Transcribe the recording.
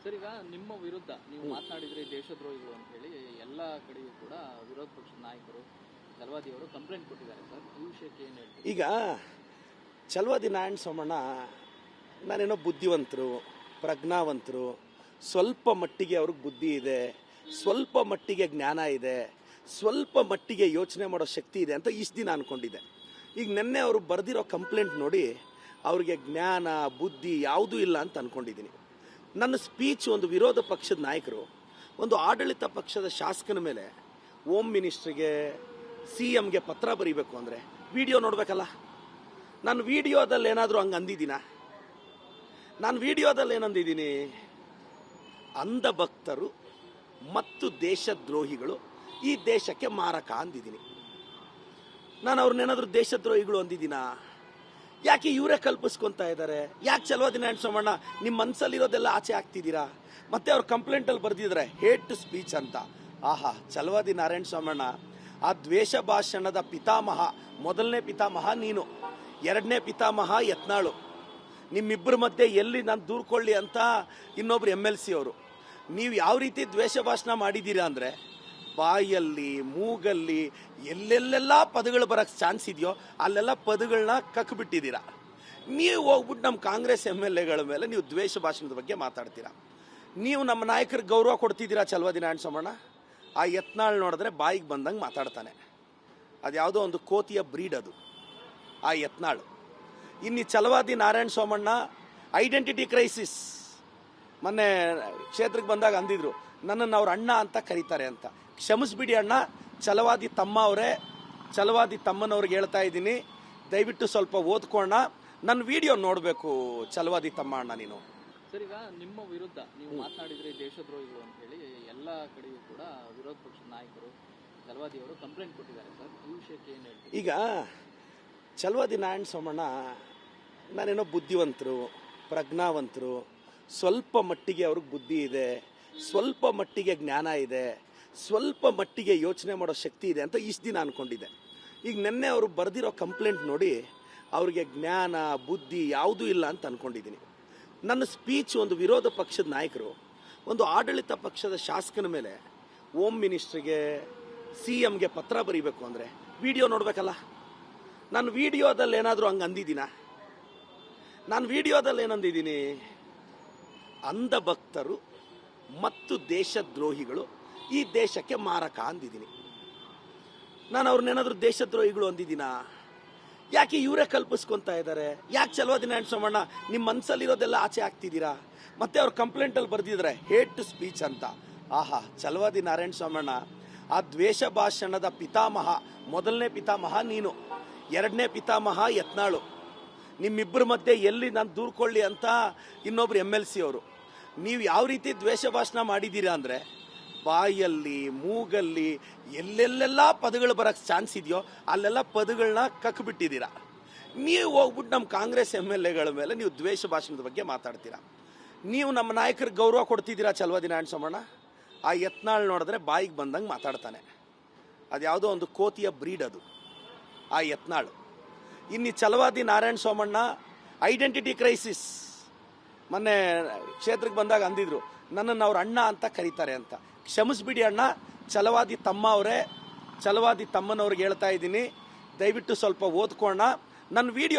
Sir, ಈಗ ನಿಮ್ಮ ವಿರುದ್ಧ ನೀವು ಮಾತನಾಡಿದ್ರೆ ದೇಶದ್ರೋಹಿಗಳು ಅಂತ ಹೇಳಿ ಎಲ್ಲ ಕಡೆಯೂ ಕೂಡ ವಿರೋಧ ಪಕ್ಷದ ನಾಯಕರು ಚಲವಾದಿ ಅವರು ಕಂಪ್ಲೇಂಟ್ ಕೊಟ್ಟಿದ್ದಾರೆ ಸರ್. ಈ ವಿಷಯಕ್ಕೆ ಏನು ಹೇಳ್ತೀವಿ? ಈಗ ಚಲವಾದಿ ನಾರಾಯಣ ಸೋಮಣ್ಣ ನಾನೇನೋ ಬುದ್ಧಿವಂತರು, ಪ್ರಜ್ಞಾವಂತರು, ಸ್ವಲ್ಪ ಮಟ್ಟಿಗೆ ಅವ್ರಿಗೆ ಬುದ್ಧಿ ಇದೆ, ಸ್ವಲ್ಪ ಮಟ್ಟಿಗೆ ಜ್ಞಾನ ಇದೆ, ಸ್ವಲ್ಪ ಮಟ್ಟಿಗೆ ಯೋಚನೆ ಮಾಡೋ ಶಕ್ತಿ ಇದೆ ಅಂತ ಇಷ್ಟು ದಿನ ಅಂದ್ಕೊಂಡಿದ್ದೆ. ಈಗ ನಿನ್ನೆ ಅವರು ಬರೆದಿರೋ ಕಂಪ್ಲೇಂಟ್ ನೋಡಿ ಅವ್ರಿಗೆ ಜ್ಞಾನ ಬುದ್ಧಿ ಯಾವುದೂ ಇಲ್ಲ ಅಂತ ಅಂದ್ಕೊಂಡಿದ್ದೀನಿ. ನನ್ನ ಸ್ಪೀಚ್ ಒಂದು ವಿರೋಧ ಪಕ್ಷದ ನಾಯಕರು ಒಂದು ಆಡಳಿತ ಪಕ್ಷದ ಶಾಸಕನ ಮೇಲೆ ಹೋಮ್ ಮಿನಿಸ್ಟ್ರಿಗೆ CMಗೆ ಪತ್ರ ಬರೀಬೇಕು ಅಂದರೆ ವಿಡಿಯೋ ನೋಡಬೇಕಲ್ಲ. ನಾನು ವಿಡಿಯೋದಲ್ಲಿ ಏನಾದರೂ ಹಂಗೆ ಅಂದಿದ್ದೀನ? ನಾನು ವಿಡಿಯೋದಲ್ಲಿ ಏನಂದಿದ್ದೀನಿ? ಅಂಧ ಭಕ್ತರು ಮತ್ತು ದೇಶದ್ರೋಹಿಗಳು ಈ ದೇಶಕ್ಕೆ ಮಾರಕ ಅಂದಿದ್ದೀನಿ. ನಾನು ಅವ್ರನ್ನೇನಾದರೂ ದೇಶದ್ರೋಹಿಗಳು ಅಂದಿದ್ದೀನ? ಯಾಕೆ ಇವರೇ ಕಲ್ಪಿಸ್ಕೊತಾ ಇದ್ದಾರೆ? ಯಾಕೆ ಚಲವಾದಿ ನಾರಾಯಣ ಸೋಮಣ್ಣ ನಿಮ್ಮ ಮನಸ್ಸಲ್ಲಿರೋದೆಲ್ಲ ಆಚೆ ಹಾಕ್ತಿದ್ದೀರಾ? ಮತ್ತೆ ಅವ್ರ ಕಂಪ್ಲೇಂಟಲ್ಲಿ ಬರೆದಿದ್ದಾರೆ ಹೇಟ್ ಸ್ಪೀಚ್ ಅಂತ. ಆಹಾ, ಚಲವಾದಿ ನಾರಾಯಣ ಸೋಮಣ್ಣ ಆ ದ್ವೇಷ ಭಾಷಣದ ಪಿತಾಮಹ, ಮೊದಲನೇ ಪಿತಾಮಹ ನೀನು, ಎರಡನೇ ಪಿತಾಮಹ ಯತ್ನಾಳು. ನಿಮ್ಮಿಬ್ಬರ ಮಧ್ಯೆ ಎಲ್ಲಿ ನಾನು ದೂರ್ಕೊಳ್ಳಿ ಅಂತ ಇನ್ನೊಬ್ರು MLC ಅವರು. ನೀವು ಯಾವ ರೀತಿ ದ್ವೇಷ ಭಾಷಣ ಮಾಡಿದ್ದೀರಾ ಅಂದರೆ ಬಾಯಲ್ಲಿ ಮೂಗಲ್ಲಿ ಎಲ್ಲೆಲ್ಲೆಲ್ಲ ಪದಗಳು ಬರೋಕ್ಕೆ ಚಾನ್ಸ್ ಇದೆಯೋ ಅಲ್ಲೆಲ್ಲ ಪದಗಳನ್ನ ಕಕ್ಬಿಟ್ಟಿದ್ದೀರಾ. ನೀವು ಹೋಗ್ಬಿಟ್ಟು ನಮ್ಮ ಕಾಂಗ್ರೆಸ್ MLAಗಳ ಮೇಲೆ ನೀವು ದ್ವೇಷ ಭಾಷಣದ ಬಗ್ಗೆ ಮಾತಾಡ್ತೀರಾ. ನೀವು ನಮ್ಮ ನಾಯಕರಿಗೆ ಗೌರವ ಕೊಡ್ತಿದ್ದೀರಾ ಚಲವಾದಿ ನಾರಾಯಣ ಸೋಮಣ್ಣ? ಆ ಯತ್ನಾಳ್ ನೋಡಿದ್ರೆ ಬಾಯಿಗೆ ಬಂದಂಗೆ ಮಾತಾಡ್ತಾನೆ. ಅದು ಯಾವುದೋ ಒಂದು ಕೋತಿಯ ಬ್ರೀಡ್ ಅದು, ಆ ಯತ್ನಾಳ್. ಇನ್ನು ಚಲವಾದಿ ನಾರಾಯಣ ಸೋಮಣ್ಣ ಐಡೆಂಟಿಟಿ ಕ್ರೈಸಿಸ್. ಮೊನ್ನೆ ಕ್ಷೇತ್ರಕ್ಕೆ ಬಂದಾಗ ಅಂದಿದ್ರು ನನ್ನನ್ನು ಅವ್ರ ಅಣ್ಣ ಅಂತ ಕರೀತಾರೆ ಅಂತ. ಕ್ಷಮಿಸ್ಬಿಡಿ ಅಣ್ಣ, ಚಲವಾದಿ ತಮ್ಮ ಅವರೇ, ಚಲವಾದಿ ತಮ್ಮನವ್ರಿಗೆ ಹೇಳ್ತಾ ಇದ್ದೀನಿ, ದಯವಿಟ್ಟು ಸ್ವಲ್ಪ ಓದ್ಕೋಣ. ನನ್ನ ವಿಡಿಯೋ ನೋಡಬೇಕು ಚಲವಾದಿ ತಮ್ಮ ಅಣ್ಣ ನೀನು. ಸರ್, ಈಗ ನಿಮ್ಮ ವಿರುದ್ಧ ನೀವು ಮಾತನಾಡಿದ್ರೆ ದೇಶದ್ರೋಹಿಗಳು ಅಂತ ಹೇಳಿ ಎಲ್ಲ ಕಡೆಯೂ ಕೂಡ ವಿರೋಧ ಪಕ್ಷದ ನಾಯಕರು ಚಲವಾದಿ ಅವರು ಕಂಪ್ಲೇಂಟ್ ಕೊಟ್ಟಿದ್ದಾರೆ ಸರ್. ಈ ವಿಷಯಕ್ಕೆ ಏನು ಹೇಳ್ತೀವಿ? ಈಗ ಚಲವಾದಿ ನಾರಾಯಣ ಸೋಮಣ್ಣ ನಾನೇನೋ ಬುದ್ಧಿವಂತರು, ಪ್ರಜ್ಞಾವಂತರು, ಸ್ವಲ್ಪ ಮಟ್ಟಿಗೆ ಅವ್ರಿಗೆ ಬುದ್ಧಿ ಇದೆ, ಸ್ವಲ್ಪ ಮಟ್ಟಿಗೆ ಜ್ಞಾನ ಇದೆ, ಸ್ವಲ್ಪ ಮಟ್ಟಿಗೆ ಯೋಚನೆ ಮಾಡೋ ಶಕ್ತಿ ಇದೆ ಅಂತ ಇಷ್ಟು ದಿನ ಅಂದ್ಕೊಂಡಿದ್ದೆ. ಈಗ ನಿನ್ನೆ ಅವರು ಬರೆದಿರೋ ಕಂಪ್ಲೇಂಟ್ ನೋಡಿ ಅವ್ರಿಗೆ ಜ್ಞಾನ ಬುದ್ಧಿ ಯಾವುದೂ ಇಲ್ಲ ಅಂತ ಅಂದ್ಕೊಂಡಿದ್ದೀನಿ. ನನ್ನ ಸ್ಪೀಚ್ ಒಂದು ವಿರೋಧ ಪಕ್ಷದ ನಾಯಕರು ಒಂದು ಆಡಳಿತ ಪಕ್ಷದ ಶಾಸಕನ ಮೇಲೆ ಹೋಮ್ ಮಿನಿಸ್ಟ್ರಿಗೆ CMಗೆ ಪತ್ರ ಬರೀಬೇಕು ಅಂದರೆ ವಿಡಿಯೋ ನೋಡಬೇಕಲ್ಲ. ನಾನು ವಿಡಿಯೋದಲ್ಲಿ ಏನಾದರೂ ಹಂಗೆ ಅಂದಿದ್ದೀನ? ನಾನು ವಿಡಿಯೋದಲ್ಲಿ ಏನಂದಿದ್ದೀನಿ? ಅಂಧ ಭಕ್ತರು ಮತ್ತು ದೇಶದ್ರೋಹಿಗಳು ಈ ದೇಶಕ್ಕೆ ಮಾರಕ ಅಂದಿದ್ದೀನಿ. ನಾನು ಅವ್ರನ್ನೇನಾದರೂ ದೇಶದ್ರೋಹಿಗಳು ಅಂದಿದ್ದೀನ? ಯಾಕೆ ಇವರೇ ಕಲ್ಪಿಸ್ಕೊತಾ ಇದ್ದಾರೆ? ಯಾಕೆ ಚಲವಾದಿ ನಾರಾಯಣ ಸೋಮಣ್ಣ ನಿಮ್ಮ ಮನಸ್ಸಲ್ಲಿರೋದೆಲ್ಲ ಆಚೆ ಹಾಕ್ತಿದ್ದೀರಾ? ಮತ್ತೆ ಅವ್ರ ಕಂಪ್ಲೇಂಟಲ್ಲಿ ಬರೆದಿದ್ದಾರೆ ಹೇಟ್ ಸ್ಪೀಚ್ ಅಂತ. ಆಹಾ, ಚಲವಾದಿ ನಾರಾಯಣ ಸೋಮಣ್ಣ ಆ ದ್ವೇಷ ಭಾಷಣದ ಪಿತಾಮಹ, ಮೊದಲನೇ ಪಿತಾಮಹ ನೀನು, ಎರಡನೇ ಪಿತಾಮಹ ಯತ್ನಾಳು. ನಿಮ್ಮಿಬ್ಬರ ಮಧ್ಯೆ ಎಲ್ಲಿ ನಾನು ದೂರ್ಕೊಳ್ಳಿ ಅಂತ ಇನ್ನೊಬ್ರು MLC ಅವರು. ನೀವು ಯಾವ ರೀತಿ ದ್ವೇಷ ಭಾಷಣ ಮಾಡಿದ್ದೀರಾ ಅಂದರೆ ಬಾಯಲ್ಲಿ ಮೂಗಲ್ಲಿ ಎಲ್ಲೆಲ್ಲೆಲ್ಲ ಪದಗಳು ಬರೋಕ್ಕೆ ಚಾನ್ಸ್ ಇದೆಯೋ ಅಲ್ಲೆಲ್ಲ ಪದಗಳನ್ನ ಕಕ್ಬಿಟ್ಟಿದ್ದೀರಾ. ನೀವು ಹೋಗ್ಬಿಟ್ಟು ನಮ್ಮ ಕಾಂಗ್ರೆಸ್ MLAಗಳ ಮೇಲೆ ನೀವು ದ್ವೇಷ ಭಾಷಣದ ಬಗ್ಗೆ ಮಾತಾಡ್ತೀರಾ. ನೀವು ನಮ್ಮ ನಾಯಕರಿಗೆ ಗೌರವ ಕೊಡ್ತಿದ್ದೀರಾ ಚಲವಾದಿ ನಾರಾಯಣ ಸೋಮಣ್ಣ? ಆ ಯತ್ನಾಳ್ ನೋಡಿದ್ರೆ ಬಾಯಿಗೆ ಬಂದಂಗೆ ಮಾತಾಡ್ತಾನೆ. ಅದು ಯಾವುದೋ ಒಂದು ಕೋತಿಯ ಬ್ರೀಡ್ ಅದು, ಆ ಯತ್ನಾಳ್. ಇನ್ನು ಚಲವಾದಿ ನಾರಾಯಣ ಸೋಮಣ್ಣ ಐಡೆಂಟಿಟಿ ಕ್ರೈಸಿಸ್. ಮೊನ್ನೆ ಕ್ಷೇತ್ರಕ್ಕೆ ಬಂದಾಗ ಅಂದಿದ್ರು ನನ್ನನ್ನು ಅವ್ರ ಅಣ್ಣ ಅಂತ ಕರೀತಾರೆ ಅಂತ. ಕ್ಷಮಿಸ್ಬಿಡಿ ಅಣ್ಣ, ಚಲವಾದಿ ತಮ್ಮ ಅವರೇ, ಚಲವಾದಿ ತಮ್ಮನವ್ರಿಗೆ ಹೇಳ್ತಾ ಇದ್ದೀನಿ, ದಯವಿಟ್ಟು ಸ್ವಲ್ಪ ಓದ್ಕೋಣ. ನನ್ನ ವಿಡಿಯೋ